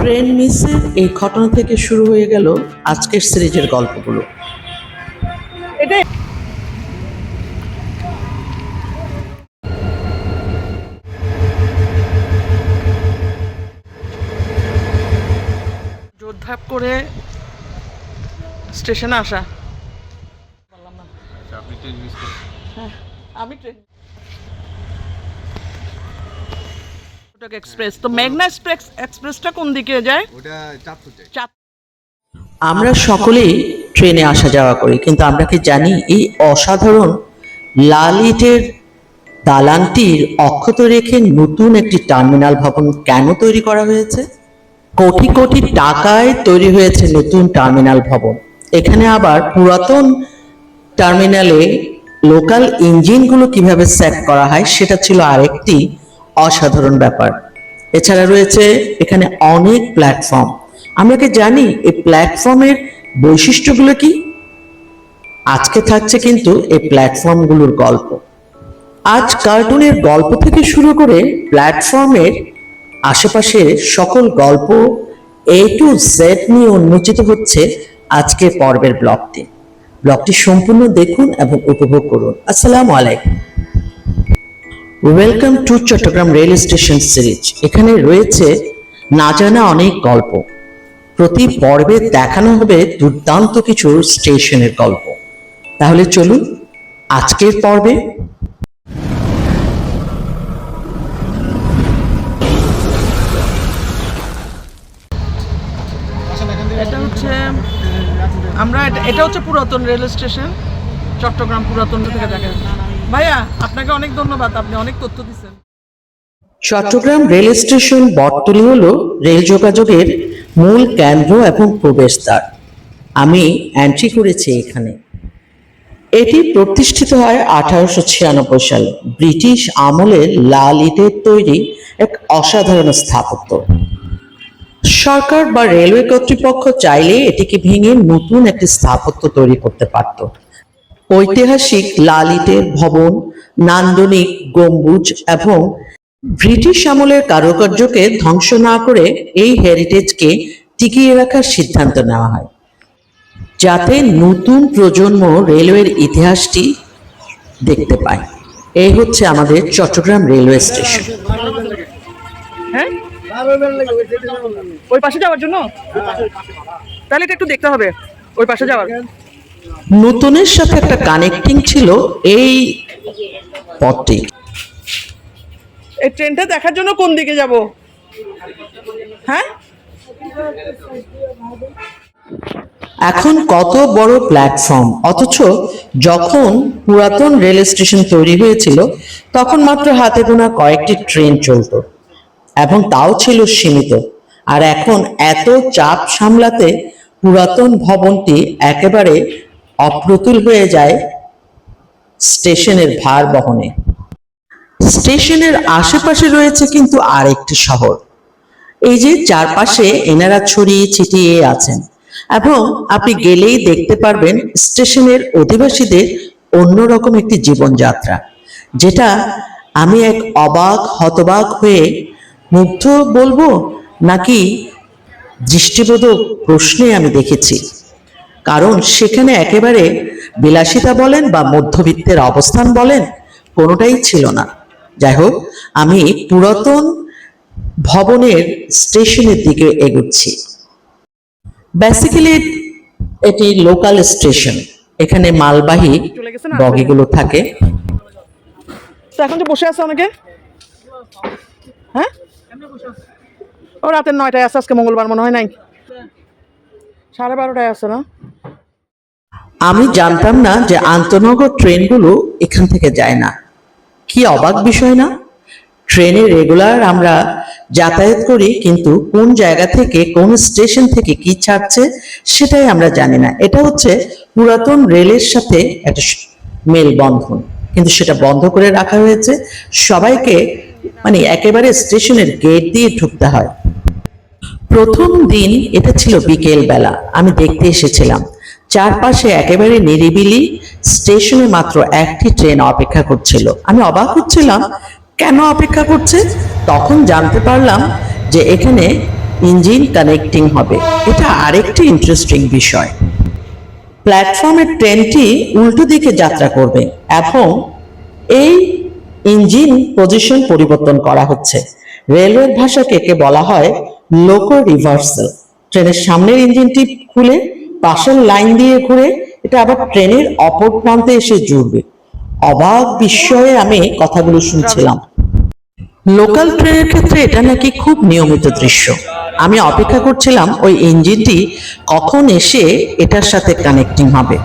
Train মিসের এই ঘটনা থেকে শুরু হয়ে গেল আজকের সিরিজের গল্পগুলো। এটাই যোদ্ধা করে স্টেশনে আসা। আপনি ট্রেন মিস করছেন। হ্যাঁ, আমি ট্রেন এক্সপ্রেস তো মেঘনা এক্সপ্রেসটা কোন দিকে যায়? ওটা চাঁদপুর যায়। আমরা সকলেই ট্রেনে আসা যাওয়া করি, কিন্তু আমরা কি জানি এই অসাধারণ লাল ইটের দালানটির অক্ষত রেখে নতুন একটি টার্মিনাল ভবন কেন তৈরি করা হয়েছে? কোটি কোটি টাকায় তৈরি হয়েছে নতুন টার্মিনাল ভবন। এখানে আবার পুরাতন টার্মিনালে লোকাল ইঞ্জিনগুলো কিভাবে সেট করা হয় সেটা ছিল আরেকটি অসাধারণ ব্যাপার। এছাড়া রয়েছে এখানে অনেক প্ল্যাটফর্ম। আমরা কি জানি এই প্ল্যাটফর্মের বৈশিষ্ট্যগুলো কি? আজকে থাকছে কিন্তু এই প্ল্যাটফর্মগুলোর গল্প। আজ কার্টুনের গল্প থেকে শুরু করে প্ল্যাটফর্মের আশেপাশে সকল গল্প A to Z নিয়ে উন্মোচিত হচ্ছে আজকের পর্বের ব্লগটি সম্পূর্ণ দেখুন এবং উপভোগ করুন। আসসালামু আলাইকুম, welcome to Chattogram rail station series. এখানে রয়েছে না জানা অনেক গল্প। প্রতি পর্বে দেখানো হবে দুর্দান্ত কিছু স্টেশনের গল্প। তাহলে চলুন আজকের পর্বে। এটা হচ্ছে এটা হচ্ছে পুরাতন রেল স্টেশন, চট্টগ্রাম পুরাতন থেকে দেখা যায়। ভাইয়া আপনাকে অনেক ধন্যবাদ, আপনি অনেক তথ্য দিচ্ছেন। চট্টগ্রাম রেল স্টেশন বটতলী হলো রেল যোগাযোগের মূল কেন্দ্র এবং প্রবেশদ্বার। আমি এন্ট্রি করেছি এখানে। এটি প্রতিষ্ঠিত হয় 1896 সালে। ব্রিটিশ আমলের লাল ইটের তৈরি এক অসাধারণ স্থাপত্য। সরকার বা রেলওয়ে কর্তৃপক্ষ চাইলে এটিকে ভেঙে নতুন একটি স্থাপত্য তৈরি করতে পারত। ঐতিহাসিক লাল ইটের ভবন, নান্দনিক গম্বুজ এবং ব্রিটিশ আমলের কারুকার্যকে ধ্বংস না করে এই হেরিটেজকে টিকিয়ে রাখার সিদ্ধান্ত নেওয়া হয়, যাতে নতুন প্রজন্ম রেলওয়ের ইতিহাসটি দেখতে পায়। এই হচ্ছে আমাদের চট্টগ্রাম রেলওয়ে স্টেশন। হ্যাঁ, ওই পাশে যাওয়ার জন্য তাহলে এটা একটু দেখতে হবে ওই পাশে যাওয়ার। নতুনের সাথে একটা কানেক্টিং ছিল এই পথটি। এই ট্রেনটা দেখার জন্য কোন দিকে যাব? হ্যাঁ, এখন কত বড় প্ল্যাটফর্ম, অথচ যখন পুরাতন রেল স্টেশন তৈরি হয়েছিল তখন মাত্র হাতে গোনা কয়েকটি ট্রেন চলতো, এবং তাও ছিল সীমিত। আর এখন এত চাপ সামলাতে পুরাতন ভবনটি একেবারে অপ্রতুল হয়ে যায় স্টেশনের ভার বহনে। স্টেশনের আশেপাশে রয়েছে কিন্তু আরেকটি শহর। এই যে চারপাশে এনারা ছড়িয়ে ছিটিয়ে আছেন, এবং আপনি গেলেই দেখতে পারবেন স্টেশনের অধিবাসীদের অন্যরকম একটি জীবনযাত্রা, যেটা আমি এক অবাক হতবাক হয়ে মুগ্ধ বলবো নাকি দৃষ্টিবোধক প্রশ্নে আমি দেখেছি। কারণ সেখানে একেবারে বিলাসিতা বলেন বা মধ্যবিত্তের অবস্থান বলেন, কোনোটাই ছিল না। যাই হোক, আমি পুরাতন ভবনের স্টেশনের দিকে এগোচ্ছি। বেসিক্যালি এটি লোকাল স্টেশন। এখানে মালবাহী বগিগুলো থাকে। তো এখন যে বসে আছে অনেকে, হ্যাঁ, ও রাতের 9টায় আছে, আজকে মঙ্গলবার মনে হয় নাই, 12:30টায় আছে না? আমি জানতাম না যে আন্তনগর ট্রেনগুলো এখান থেকে যায় না। কি অবাক বিষয় না? ট্রেনে রেগুলার আমরা যাতায়াত করি, কিন্তু কোন জায়গা থেকে কোন স্টেশন থেকে কি ছাড়ছে সেটাই আমরা জানি না। এটা হচ্ছে পুরাতন রেলের সাথে একটা মেলবন্ধন, কিন্তু সেটা বন্ধ করে রাখা হয়েছে। সবাইকে মানে একেবারে স্টেশনের গেট দিয়ে ঢুকতে হয়। প্রথম দিন এটা ছিল বিকেল বেলা, আমি দেখতে এসেছিলাম। চারপাশে একেবারে নিরিবিলি, স্টেশনে মাত্র একটি ট্রেন অপেক্ষা করছিল। আমি অবাক হচ্ছিলাম কেন অপেক্ষা করছে। তখন জানতে পারলাম যে এখানে ইঞ্জিন কানেক্টিং হবে। এটা আরেকটি ইন্টারেস্টিং বিষয়। প্ল্যাটফর্মের ট্রেনটি উল্টো দিকে যাত্রা করবে এবং এই ইঞ্জিন পজিশন পরিবর্তন করা হচ্ছে। রেলওয়ের ভাষাকে একে বলা হয় লোকো রিভার্সাল। ট্রেনের সামনের ইঞ্জিনটি খুলে পাশের লাইন দিয়ে ঘুরে এটা আবার ট্রেনের অপর প্রান্তে এসে জুড়বে। অবাক বিস্ময়ে আমি কথাগুলো শুনছিলাম। লোকাল ট্রেনের ক্ষেত্রে এটা নাকি খুব নিয়মিত দৃশ্য। আমি অপেক্ষা করছিলাম ওই ইঞ্জিনটি কখন এসে এটার সাথে কানেক্টিং হবে।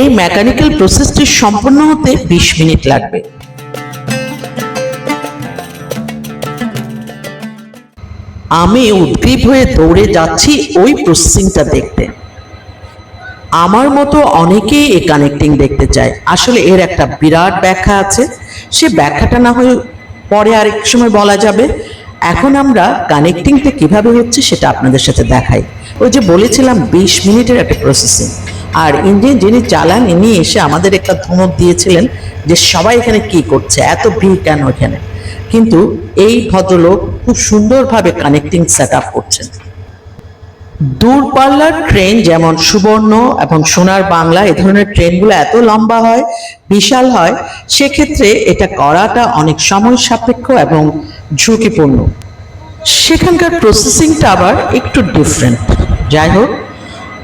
এই মেকানিক্যাল প্রসেসটি সম্পন্ন হতে 20 মিনিট লাগবে। আমি উদ্গ্রীব হয়ে দৌড়ে যাচ্ছি ওই প্রসেসিংটা দেখতে। আমার মতো অনেকেই এই কানেক্টিং দেখতে চায়। আসলে এর একটা বিরাট ব্যাখ্যা আছে, সে ব্যাখ্যাটা না হয় পরে আরেক সময় বলা যাবে। এখন আমরা কানেক্টিংটা কিভাবে হচ্ছে সেটা আপনাদের সাথে দেখাই। ওই যে বলেছিলাম 20 মিনিটের একটা প্রসেসিং, আর ইঞ্জিন যিনি চালান ইনি এসে আমাদের একটা ধমক দিয়েছিলেন যে সবাই এখানে কি করছে, এত ভিড় কেন এখানে। কিন্তু এই ভদ্রলোক খুব সুন্দরভাবে কানেক্টিং সেট আপ করছেন। দূরপাল্লার ট্রেন যেমন সুবর্ণ এবং সোনার বাংলা এ ধরনের ট্রেনগুলো এত লম্বা হয়, বিশাল হয়, সেক্ষেত্রে এটা করাটা অনেক সময় সাপেক্ষ এবং ঝুঁকিপূর্ণ। সেখানকার প্রসেসিংটা আবার একটু ডিফারেন্ট। যাই হোক,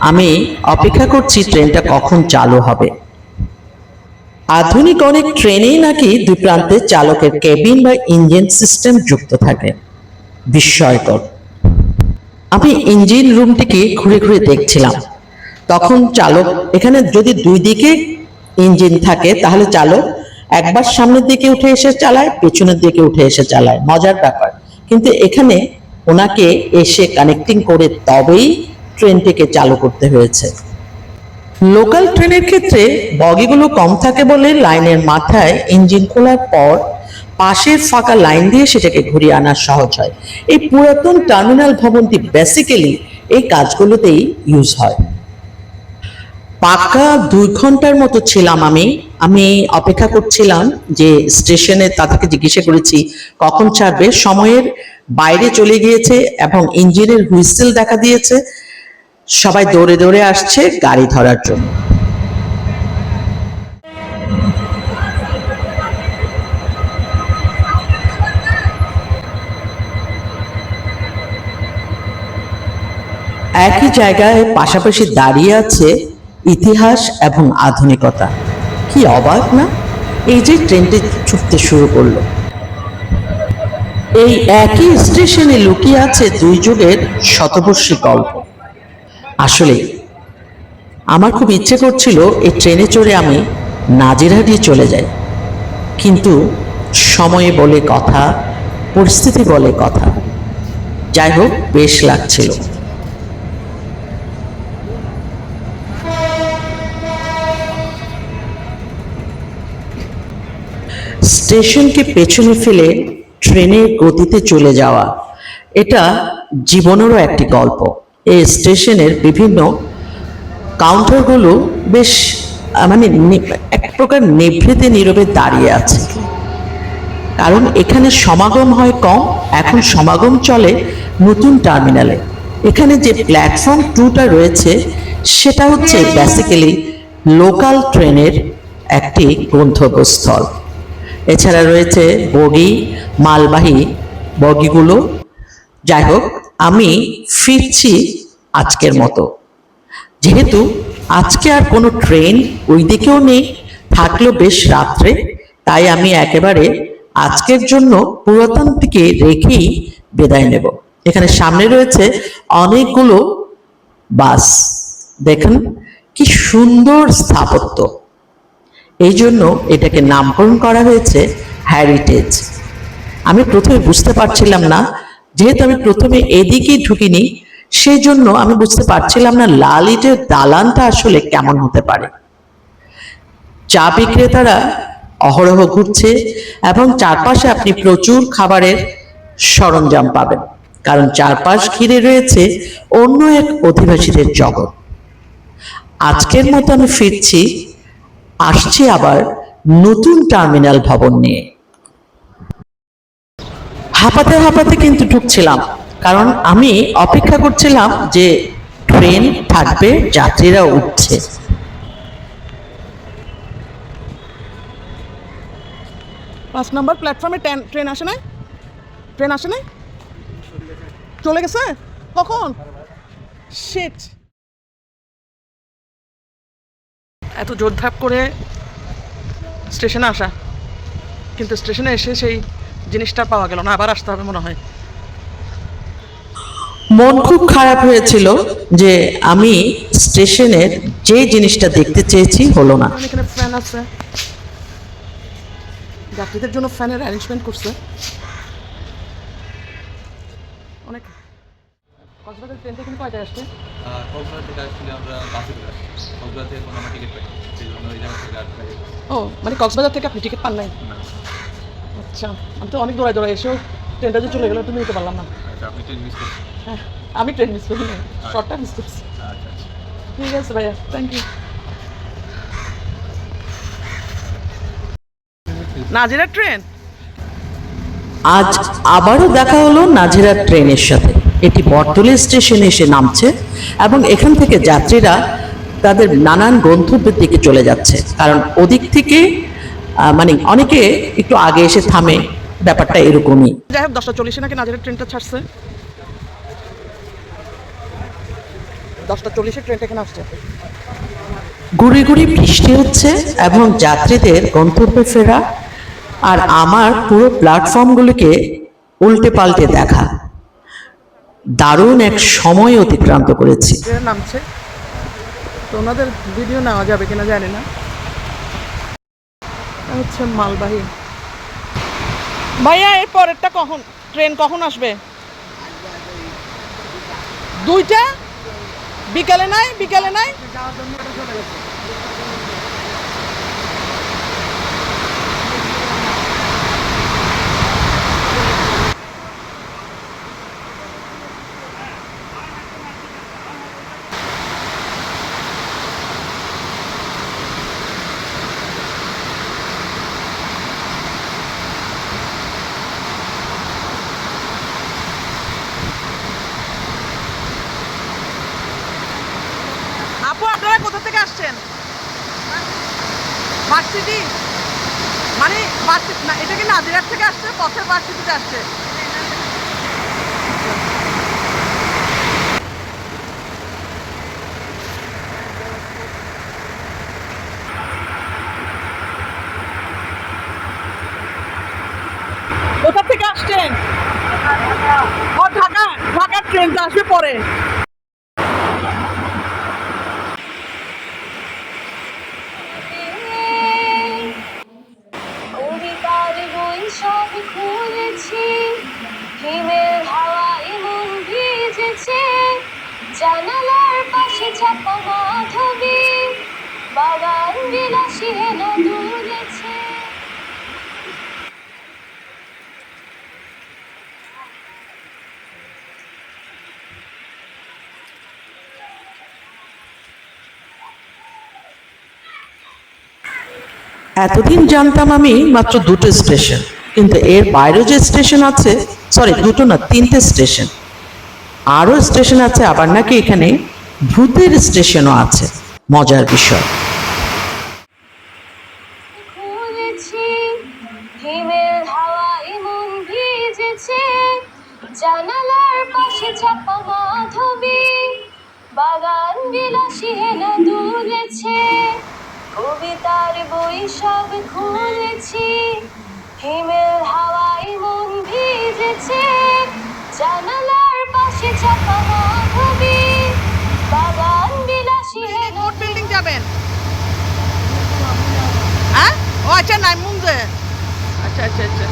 আমি অপেক্ষা করছি ট্রেনটা কখন চালু হবে। আধুনিক অনেক ট্রেনেই নাকি দুই প্রান্তে চালকের কেবিন বা ইঞ্জিন সিস্টেম যুক্ত থাকে। বিস্ময়কর। আমি ইঞ্জিন রুমটিকে ঘুরে ঘুরে দেখছিলাম। তখন চালক, এখানে যদি দুই দিকে ইঞ্জিন থাকে তাহলে চালক একবার সামনের দিকে উঠে এসে চালায়, পেছনের দিকে উঠে এসে চালায়, মজার ব্যাপার। কিন্তু এখানে ওনাকে এসে কানেক্টিং করে তবেই ট্রেনটিকে চালু করতে হয়েছে। লোকাল ট্রেনের ক্ষেত্রে বগিগুলো কম থাকে বলে লাইনের মাথায় ইঞ্জিন খোলার পর পাশের ফাঁকা লাইন দিয়ে সেটাকে ঘুরিয়ে আনা সহজ হয়। এই পুরাতন টার্মিনাল ভবনটি বেসিক্যালি এই কাজগুলোতেই ইউজ হয়। পাক্কা 2 ঘন্টার মতো ছিলাম আমি অপেক্ষা করছিলাম যে স্টেশনে, তাদেরকে জিজ্ঞাসা করেছি কখন ছাড়বে। সময়ের বাইরে চলে গিয়েছে এবং ইঞ্জিনের হুইসেল দেখা দিয়েছে। সবাই দৌড়ে দৌড়ে আসছে গাড়ি ধরার জন্য। একই জায়গায় পাশাপাশি দাঁড়িয়ে আছে ইতিহাস এবং আধুনিকতা। কি অবাক না? এই যে ট্রেনটি ছুটতে শুরু করলো, এই একই স্টেশনে লুকিয়ে আছে 2 যুগের শতবর্ষী গল্প। আসলে আমার খুব ইচ্ছে করছিল এই ট্রেনে চড়ে আমি নাজিরহাটি চলে যাই, কিন্তু সময় বলে কথা, পরিস্থিতি বলে কথা। যাই হোক, বেশ লাগছিল। স্টেশনকে পেছনে ফেলে ট্রেনের গতিতে চলে যাওয়া, এটা জীবনেরও একটি গল্প। এই স্টেশনের বিভিন্ন কাউন্টারগুলো বেশ এক প্রকার নিভৃতে নীরবে দাঁড়িয়ে আছে, কারণ এখানে সমাগম হয় কম। এখন সমাগম চলে নতুন টার্মিনালে। এখানে যে প্ল্যাটফর্ম 2টা রয়েছে সেটা হচ্ছে বেসিক্যালি লোকাল ট্রেনের একটি গন্তব্যস্থল। এছাড়া রয়েছে বগি, মালবাহী বগিগুলো। যাই হোক, আমি ফিরছি আজকের মতো। যেহেতু আজকে আর কোনো ট্রেন ওই দিকেও নেই, থাকলো বেশ রাত্রে, তাই আমি একেবারে আজকের জন্য পুরাতনটিকে রেখেই বিদায় নেব। এখানে সামনে রয়েছে অনেকগুলো বাস। দেখুন কি সুন্দর স্থাপত্য। এই জন্য এটাকে নামকরণ করা হয়েছে হেরিটেজ। আমি প্রথমে বুঝতে পারছিলাম না, যেহেতু আমি প্রথমে এদিকেই ঢুকিনি, সেই জন্য আমি বুঝতে পারছিলাম না লাল ইটের দালানটা আসলে কেমন হতে পারে। চা বিক্রেতারা অহরহ ঘুরছে এবং চারপাশে আপনি প্রচুর খাবারের সরঞ্জাম পাবেন, কারণ চারপাশ ঘিরে রয়েছে অন্য এক অধিবাসীদের জগৎ। আজকের মতো আমি ফিরছি আসছে আবার নতুন টার্মিনাল ভবন নিয়ে। হাঁপাতে হাঁপাতে কিন্তু ঢুকছিলাম, কারণ আমি অপেক্ষা করছিলাম যে ট্রেন থাকবে, যাত্রীরা উঠছে। 5 নম্বর প্ল্যাটফর্মে ট্রেন আসে নাই? ট্রেন আসে নাই? চলে গেছে? কখন? শিট। এত জোরধাপ করে স্টেশনে আসা, কিন্তু স্টেশনে এসে সেই জিনিসটা পাওয়া গেল না, আবার আসতে হবে মনে হয়। মন খুব খারাপ হয়েছিল যে আমি স্টেশনের যে জিনিসটা দেখতে চেয়েছি হলো না। এখানে ফ্যান আছে, যাত্রীদের জন্য ফ্যানের অ্যারেঞ্জমেন্ট করছে অনেক। কক্সবাজার ট্রেন থেকে কয়টায় আসছে? কক্সবাজার থেকে আসলে আমরা বাসে করে আসি। কক্সবাজার থেকে কোনো আমরা টিকিট পাই না। সেই জন্য ওই জায়গা থেকে আসতে হয়। ও মানে কক্সবাজার থেকে আপনি টিকিট পান নাই? না। আচ্ছা, আমি তো অনেক দৌড়ায় এসেও ট্রেনটা যে চলে গেলো তুমি নিতে পারলাম না। আচ্ছা, আপনি ট্রেন মিস করছেন। হ্যাঁ, আমি ট্রেন মিস করি না, শর্টটা মিস করছি। আচ্ছা আচ্ছা। ঠিক আছে ভাইয়া, থ্যাংক ইউ। নাজিরা ট্রেন। আজ আবারও দেখা হলো নাজিরা ট্রেনের সাথে। এটি বটতলী স্টেশনে এসে নামছে এবং এখান থেকে যাত্রীরা তাদের নানান গন্তব্যের দিকে চলে যাচ্ছে, কারণ ওদিক থেকে মানে অনেকে একটু আগে এসে থামে, ব্যাপারটা এরকমই। যাই হোক, 10:40 নাকি নাজিরা ট্রেনটা ছাড়ছে। 10:40 ট্রেনটা এখানে আসছে। গুড়ি গুড়ি বৃষ্টি হচ্ছে এবং যাত্রীদের গন্তব্যে ফেরা আর আমার পুরো প্ল্যাটফর্মগুলিকে উল্টে পাল্টে দেখা, দারুণ এক সময় অতিক্রান্ত করেছি। ট্রেন নামছে, তো ওনাদের ভিডিও নেওয়া যাবে কিনা জানি না। হচ্ছে মালবাহী। ভাইয়া এর পরেরটা কখন, ট্রেন কখন আসবে? 2টা? বিকালে নাই? বিকালে নাই? আপু আপনারা কোথা থেকে আসছেন? ভার্সিটি? মানে ভার্সিটি না, এটা কি নাজিরাট থেকে আসছে? পথের ভার্সিটিতে আসছে? কোথা থেকে আসছেন? ও ঢাকা। ঢাকার ট্রেনটা আসবে পরে। কবিতার বই সব খুলেছি, হিমেল হাওয়ায় মন ভিজেছে, জানালার পাশে চাপা মাধবী, বাগান বিলাসী হেনা দুলেছে। এতদিন জানতাম আমি মাত্র 2টো স্টেশন, কিন্তু এর বাইরেও যে স্টেশন আছে, সরি 2টো না 3টে স্টেশন, আরও স্টেশন আছে, আবার নাকি এখানে ভূতের স্টেশনও আছে। মজার বিষয়। খুলেছি, হিমেল হাওয়ায় মন ভিজেছে, জানালার পাশে চাপা মাধবী, বাগান বিলাসী হেনা দুলেছে, কবিতার বই সব খুলেছি, হিমেল হাওয়ায় মন ভিজেছে, জানালার পাশে চাপা মাধবী, বাগান বিলাসী হেনা। কোর্ট বিল্ডিং যাবেন? হ্যাঁ, ও আচ্ছা, নাইমুংজে। আচ্ছা আচ্ছা আচ্ছা।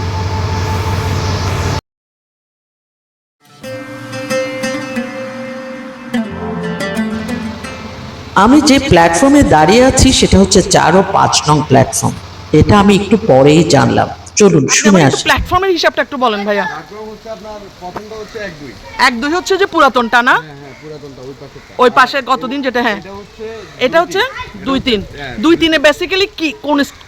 আমি যে প্ল্যাটফর্মে দাঁড়িয়ে আছি সেটা হচ্ছে 4 ও 5 নং প্ল্যাটফর্ম। এটা আমি একটু পরেই জানলাম। চলুন শুনে আসি। প্ল্যাটফর্মের হিসাবটা একটু বলেন ভাইয়া। প্ল্যাটফর্ম হচ্ছে আপনার প্রথমটা হচ্ছে 1-2। 1-2 হচ্ছে যে পুরাতনটা না? হ্যাঁ হ্যাঁ, পুরো পুরাতনটা ওই পাশে। ওই পাশে কতদিন যেটা, হ্যাঁ এটা হচ্ছে 2-3। 2-3-এ বেসিক্যালি কি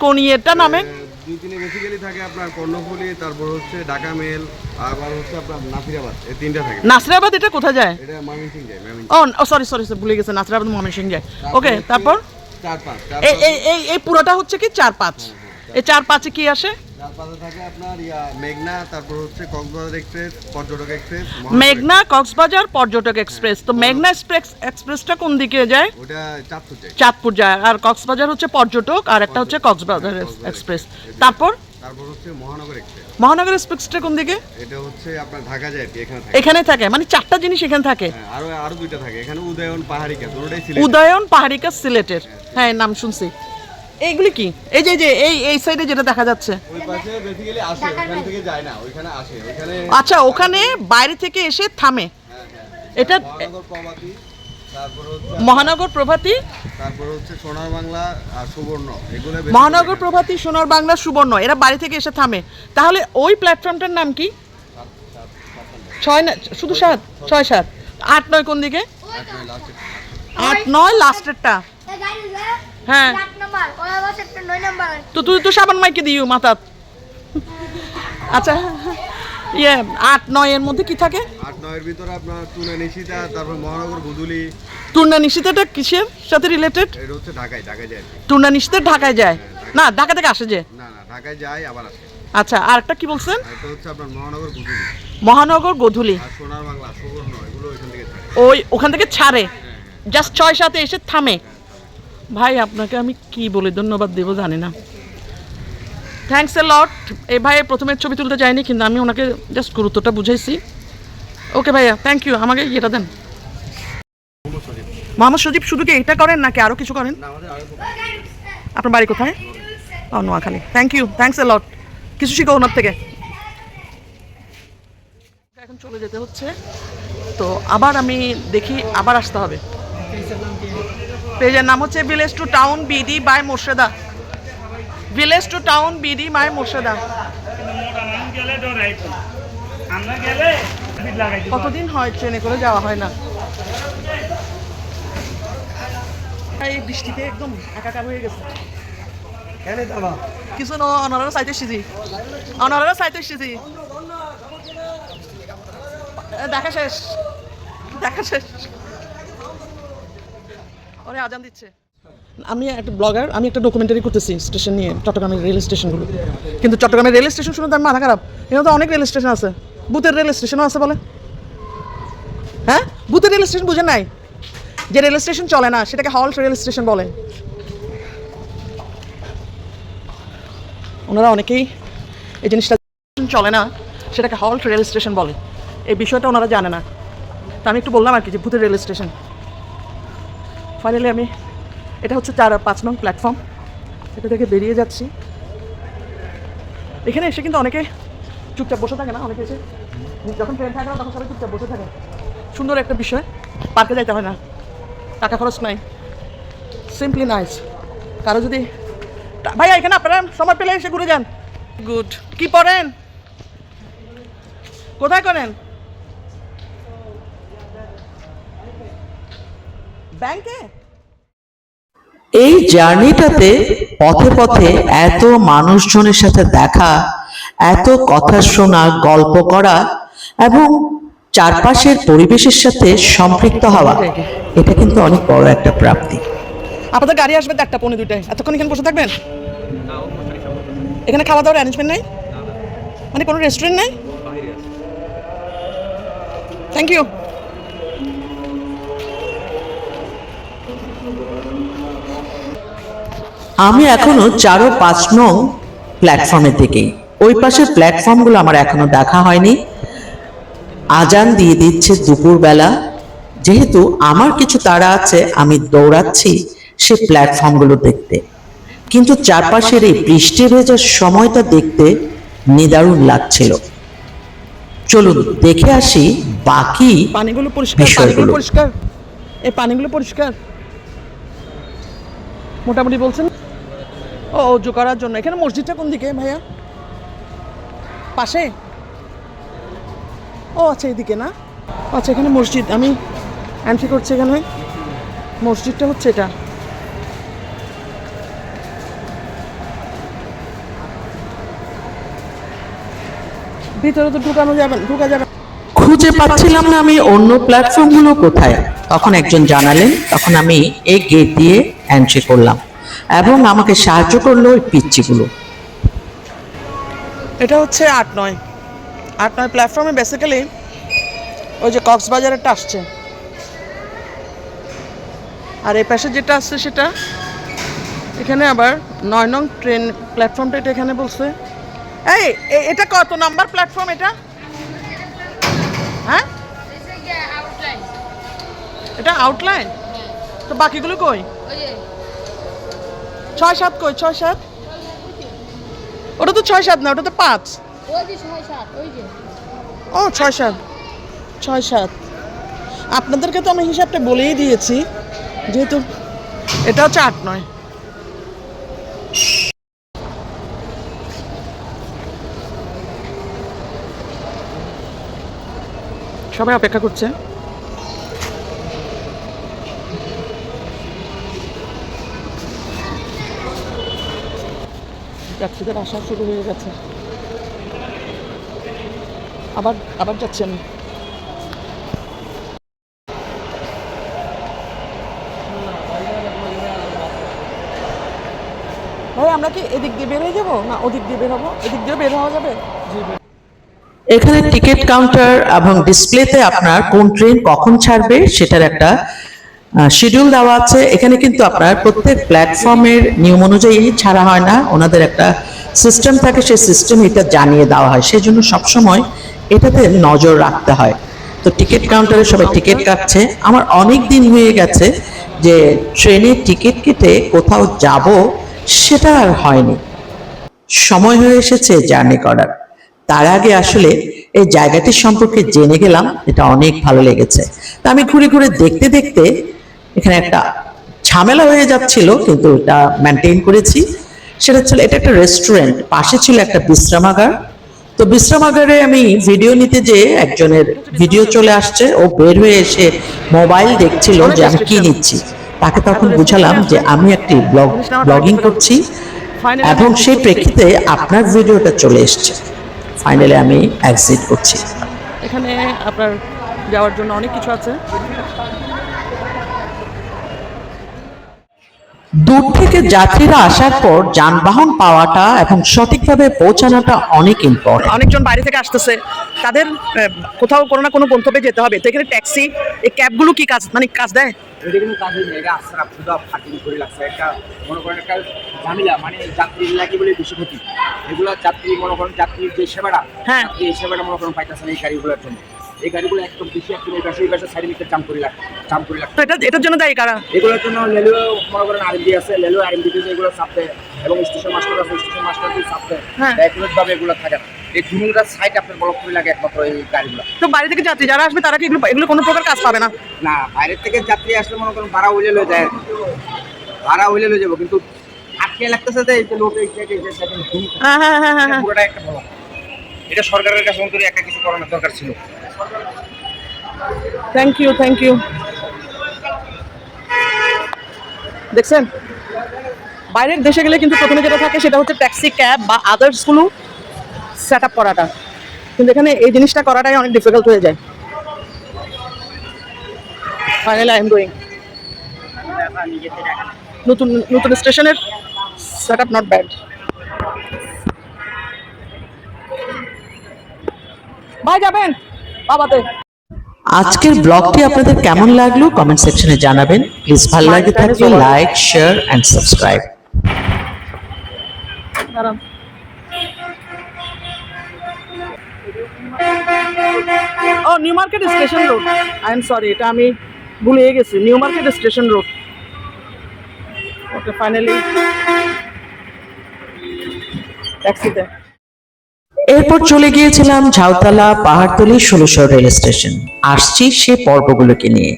কোন ইয়েটা নামে? 2-3-এ বেসিক্যালি থাকে আপনার কর্ণফুলী, তারপর হচ্ছে ঢাকা মেল, আবার হচ্ছে আপনার নাসিরাবাদ, এই তিনটা থাকে। নাসিরাবাদ এটা কোথায় যায়? এটা ময়মনসিংহ যায়, ময়মনসিংহ। ও সরি ভুলে গেছে, নাসিরাবাদ ময়মনসিংহ যায়। ওকে, তারপর 4-5 এই পুরোটা হচ্ছে কি 4-5? এই 4-5-এ কি আসে? 4-5-এ থাকে আপনার মেঘনা, তারপর হচ্ছে কক্সবাজার এক্সপ্রেস, পর্যটক এক্সপ্রেস। মেঘনা, কক্সবাজার, পর্যটক এক্সপ্রেস। তো মেঘনা এক্সপ্রেসটা কোন দিকে যায়? ওটা চাঁদপুর যায়। চাঁদপুর যায়। আর কক্সবাজার হচ্ছে পর্যটক, আর একটা হচ্ছে কক্সবাজার এক্সপ্রেস। তারপর হচ্ছে মহানগর এক্সপ্রেস। মহানগর এক্সপ্রেসটা কোন দিকে? এটা হচ্ছে আপনার ঢাকা যায়, এখানে থাকে। এখানে থাকে, মানে 4টা জিনিস এখানে থাকে। হ্যাঁ, আরো 2টা থাকে এখানে, উদয়ন পাহাড়িকা, দুটোটাই সিলেট। উদয়ন পাহাড়িকা সিলেটের, হ্যাঁ নাম শুনছি। এইগুলি কি? এই যে এই সাইডে যেটা দেখা যাচ্ছে, ওই পাশে বেসিক্যালি আসে, ওখান থেকে যায় না, ওইখানে আসে, ওইখানে। আচ্ছা, ওখানে বাইরে থেকে এসে থামে। এটা মহানগর প্রভাতী, তারপর হচ্ছে মহানগর প্রভাতী, তারপর হচ্ছে সোনার বাংলা আর সুবর্ণ, এগুলো মহানগর প্রভাতী, সোনার বাংলা, সুবর্ণ, এরা বাড়ি থেকে এসে থামে। তাহলে ওই প্ল্যাটফর্মটার নাম কি? 6 না, শুধু 7? 6-7, 8-9 কোন দিকে? 8-9 লাস্টেরটা। হ্যাঁ, তো তুই তো সাবান মাইকে দিও মাথাত। আচ্ছা, 8-9 এর মধ্যে কি থাকে? 8-9 এর ভিতরে আপনার টুনা নিশিতা, তারপর মহানগর গুদুলি। টুনা নিশিতাটা কিসের সাথে রিলেটেড? এটা হচ্ছে ঢাকায় যায়। টুনা নিশিতা ঢাকায় যায় না? ঢাকা থেকে আসে যে? না, ঢাকায় যায় আবার আসে। আচ্ছা, আর একটা কি বলছেন? এটা হচ্ছে আপনার মহানগর গুদুলি, মহানগর গোধূলি, আর সোনার বাংলা, সুবর্ণ, এগুলো ওইখান থেকে থাকে। ওখান থেকে ছাড়ে, জাস্ট 6-7-এ এসে থামে। ভাই আপনাকে আমি কি বলে ধন্যবাদ দেবো জানি না। থ্যাঙ্কস এ লট। এই ভাই প্রথমে ছবি তুলতে যায়নি, কিন্তু আমি ওনাকে জাস্ট গুরুত্বটা বুঝাইছি। ওকে ভাইয়া, থ্যাংক ইউ। আমাকে এটা দেন। মোহাম্মদ সজীব শুধু কি এটা করেন নাকি আরও কিছু করেন? আপনার বাড়ি কোথায়? ও, Noakhali. Thank you, thanks a lot. কিছু শিখো ওনার থেকে। এখন চলে যেতে হচ্ছে, তো আবার আমি দেখি, আবার আসতে হবে। পেজের নাম হচ্ছে village to town BD by Morsheda. Village to town BD by Morsheda. কতদিন হয় ট্রেনে করে যাওয়া হয় না। এই বৃষ্টিতে একদম একাকার হয়ে গেছে। কিছু অনারা সাইতে এসেছি, দেখা শেষ। ওরে আজান দিচ্ছে। আমি একটা ব্লগার, আমি একটা ডকুমেন্টারি করতেছি স্টেশন নিয়ে, চট্টগ্রামের রেল স্টেশনগুলো। কিন্তু চট্টগ্রামের রেল স্টেশন শুনে তো আমি মাথা খারাপ। এখানে তো অনেক রেল স্টেশন আছে, বুথের রেল স্টেশনও আছে বলে। হ্যাঁ, বুথের রেল স্টেশন বুঝেন নাই? যে রেল স্টেশন চলে না সেটাকে হল্ট রেল স্টেশন বলে। ওনারা অনেকেই এই জিনিসটা চলে না সেটাকে হল্ট রেল স্টেশন বলে, এই বিষয়টা ওনারা জানে না। তা আমি একটু বললাম আর কি, যে ভূতের রেল স্টেশন। ফাইনালি আমি, এটা হচ্ছে 4-5 নং প্ল্যাটফর্ম, এটা থেকে বেরিয়ে যাচ্ছি। এখানে এসে কিন্তু অনেকে চুপচাপ বসে থাকে না, অনেকে এসে যখন ট্রেন থাকে না তখন সবাই চুপচাপ বসে থাকে। সুন্দর একটা বিষয়, পার্কে যাইতে হয় না, টাকা খরচ নাই, সিম্পলি নাইস। কারো যদি ভাইয়া এখানে আপনারা সময় পেলে এসে ঘুরে যান। গুড। কি পড়েন? কোথায় করেন? ব্যাংকে? এই জার্নিটাতে পথে পথে এত মানুষজনের সাথে দেখা, এত কথা শোনা, গল্প করা এবং চারপাশের পরিবেশের সাথে সম্পৃক্ত হওয়া, এটা কিন্তু অনেক বড় একটা প্রাপ্তি। আপনাদের গাড়ি আসবে 1:15-2টায়, এতক্ষণ এখানে বসে থাকবেন? এখানে খাওয়া দাওয়ার অ্যারেঞ্জমেন্ট নেই? মানে কোনো রেস্টুরেন্ট নেই? Thank you. আমি এখনো 4 ও 5 নং প্ল্যাটফর্মের দিকেই। ওই পাশের প্ল্যাটফর্মগুলো আমার এখনো দেখা হয়নি। আজান দিয়ে দিচ্ছে দুপুরবেলা, যেহেতু আমার কিছু তাড়া আছে, আমি দৌড়াচ্ছি সে প্ল্যাটফর্মগুলো দেখতে। কিন্তু চারপাশের এই বৃষ্টি ভেজার সময়টা দেখতে নিদারুণ লাগছিল। চলুন দেখে আসি বাকি পানিগুলো পরিষ্কার, পানিগুলো পরিষ্কার, এই পানিগুলো পরিষ্কার মোটামুটি বলছেন। ও উজু করার জন্য। এখানে মসজিদটা কোন দিকে ভাইয়া? পাশে? ও আচ্ছা, এদিকে না? আচ্ছা, এখানে মসজিদ। আমি এন্ট্রি করছে এখানে। মসজিদটা হচ্ছে এটা। ভিতরে তো ঢুকা যাবে। খুঁজে পাচ্ছিলাম না আমি অন্য প্ল্যাটফর্মগুলো কোথায়। তখন একজন জানালেন, তখন আমি এই গেট দিয়ে এন্ট্রি করলাম এবং আমাকে সাহায্য করলো ওই পিচ্চিগুলো। এটা হচ্ছে 8-9 প্ল্যাটফর্মে বেসিক্যালি ওই যে কক্সবাজারেরটা আসছে, আর এই পাশে যেটা আসছে সেটা এখানে আবার 9 নং ট্রেন প্ল্যাটফর্মটা এটা এখানে বলছে। এটা কত নাম্বার প্ল্যাটফর্ম এটা? হ্যাঁ, এটা আউটলাইন। তো বাকিগুলো কই? 6-7 কই? 6-7 ওটা তো 6-7 না, ওটা তো 5। ও 6-7 আপনাদেরকে তো আমি হিসাবটা বলেই দিয়েছি, যেহেতু এটা হচ্ছে 8-9। সবাই অপেক্ষা করছে। যাত্রীদের আসা শুরু হয়ে গেছে। আবার যাচ্ছেন। ভাই আমরা কি এদিক দিয়ে বের হয়ে যাবো না ওদিক দিয়ে বের হবো? এদিক দিয়ে বের হওয়া যাবে? এখানে টিকিট কাউন্টার এবং ডিসপ্লেতে আপনার কোন ট্রেন কখন ছাড়বে সেটার একটা শিডিউল দেওয়া আছে। এখানে কিন্তু আপনার প্রত্যেক প্ল্যাটফর্মের নিয়ম অনুযায়ী ছাড়া হয় না, ওনাদের একটা সিস্টেম থাকে, সেই সিস্টেম এটা জানিয়ে দেওয়া হয়, সেই জন্য সবসময় এটাতে নজর রাখতে হয়। তো টিকিট কাউন্টারে সবাই টিকিট কাটছে। আমার অনেক দিন হয়ে গেছে যে ট্রেনে টিকিট কেটে কোথাও যাব, সেটা আর হয়নি। সময় হয়ে এসেছে জার্নি করার। তার আগে আসলে এই জায়গাটির সম্পর্কে জেনে গেলাম, এটা অনেক ভালো লেগেছে। তা আমি ঘুরে ঘুরে দেখতে দেখতে এখানে একটা ঝামেলা হয়ে যাচ্ছিল, কিন্তু এটা মেনটেন করেছি। সেটা ছিল, এটা একটা রেস্টুরেন্ট, পাশে ছিল একটা বিশ্রামাগার। তো বিশ্রামাগারে আমি ভিডিও নিতে যেয়ে একজনের ভিডিও চলে আসছে, ও বের হয়ে এসে মোবাইল দেখছিল যে আমি কি নিচ্ছি। তাকে তখন বুঝালাম যে আমি একটি ব্লগিং করছি এবং সেই প্রেক্ষিতে আপনার ভিডিওটা চলে এসছে। ফাইনালি আমি এক্সিট করছি। এখানে আপনার যাওয়ার জন্য অনেক কিছু আছে। দূর থেকে যাত্রীরা আসার পর যানবাহন পাওয়াটা এবং সঠিকভাবে পৌঁছানোটা অনেক ইম্পর্টেন্ট। অনেকজন বাইরে থেকে আসতেছে, তাদের কোথাও কোনো না কোনো গন্তব্যে যেতে হবে। তো এখানে ট্যাক্সি, এই ক্যাবগুলো কি কাজ, মানে কাজ দেয়? এটা কিন্তু কাজে নেই, এটা আস্তে আস্তে ফাটিং করে লাগছে একটা, মনে করেন একটা ঝামেলা, মানে যাত্রীর লাগে বলে বেশি ক্ষতি। এগুলো যাত্রী মনে করেন, যাত্রীর যে সেবাটা, হ্যাঁ, এই সেবাটা মনে করেন পাইতেছে না এই গাড়িগুলোর জন্য। এই গাড়িগুলো একদম বেশি একদম এই পাশে সাইড জাম করে লাগছে। তো এটার জন্য দায়ী কারা? এগুলোর জন্য লেলুয়ে মনে করেন আরএমডি আছে, লেলুয়ে আরএমডিতে এগুলো চাপতে, এবং স্টেশন মাস্টার আছে, স্টেশন মাস্টার দিয়ে চাপতে একইভাবে এগুলো থাকে না। এই দুটা সাইড আপনার ব্লক করে লাগে একমাত্র এই গাড়িগুলো। তো বাইরে থেকে যাত্রী যারা আসবে তারা কি এগুলো কোনো প্রকার কাজ পাবে না? না, বাইরের থেকে যাত্রী আসলে মনে করেন ভাড়া উইলে লয়ে যায়, ভাড়া উইলে লয়ে যাবো, কিন্তু আটকে লাগতেছে যে এই যে লোক এই পুরোটা একটা বড়, এটা সরকারের কাছে অন্তরে একটা কিছু করানোর দরকার ছিল। Thank you. দেখছেন, বাইরের দেশে গেলে কিন্তু প্রথমে যেটা থাকে সেটা হচ্ছে ট্যাক্সি, ক্যাব বা আদার্সগুলো সেট আপ করাটা, কিন্তু এখানে এই জিনিসটা করাটাই অনেক ডিফিকাল্ট হয়ে যায়। Finally I am going. নতুন স্টেশনের সেট আপ নট ব্যাড। ভাই যাবেন বাবাতে? আজকের ব্লগটি আপনাদের কেমন লাগলো কমেন্ট সেকশনে জানাবেন। প্লিজ ভালো লাগে থাকলে লাইক, শেয়ার এন্ড সাবস্ক্রাইব। ও New Market Station Road, I am sorry, এটা আমি ভুলে গেছি। New Market Station Road. Okay, finally ট্যাক্সিতে। এরপর চলে গিয়েছিলাম ঝাউতলা, পাহাড়তলি, 1600 রেল স্টেশন। আসছি সে পর্বগুলোকে নিয়ে।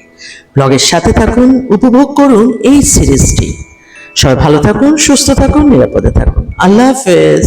ব্লগের সাথে থাকুন, উপভোগ করুন এই সিরিজটি। সবাই ভালো থাকুন, সুস্থ থাকুন, নিরাপদে থাকুন। আল্লাহ হাফেজ।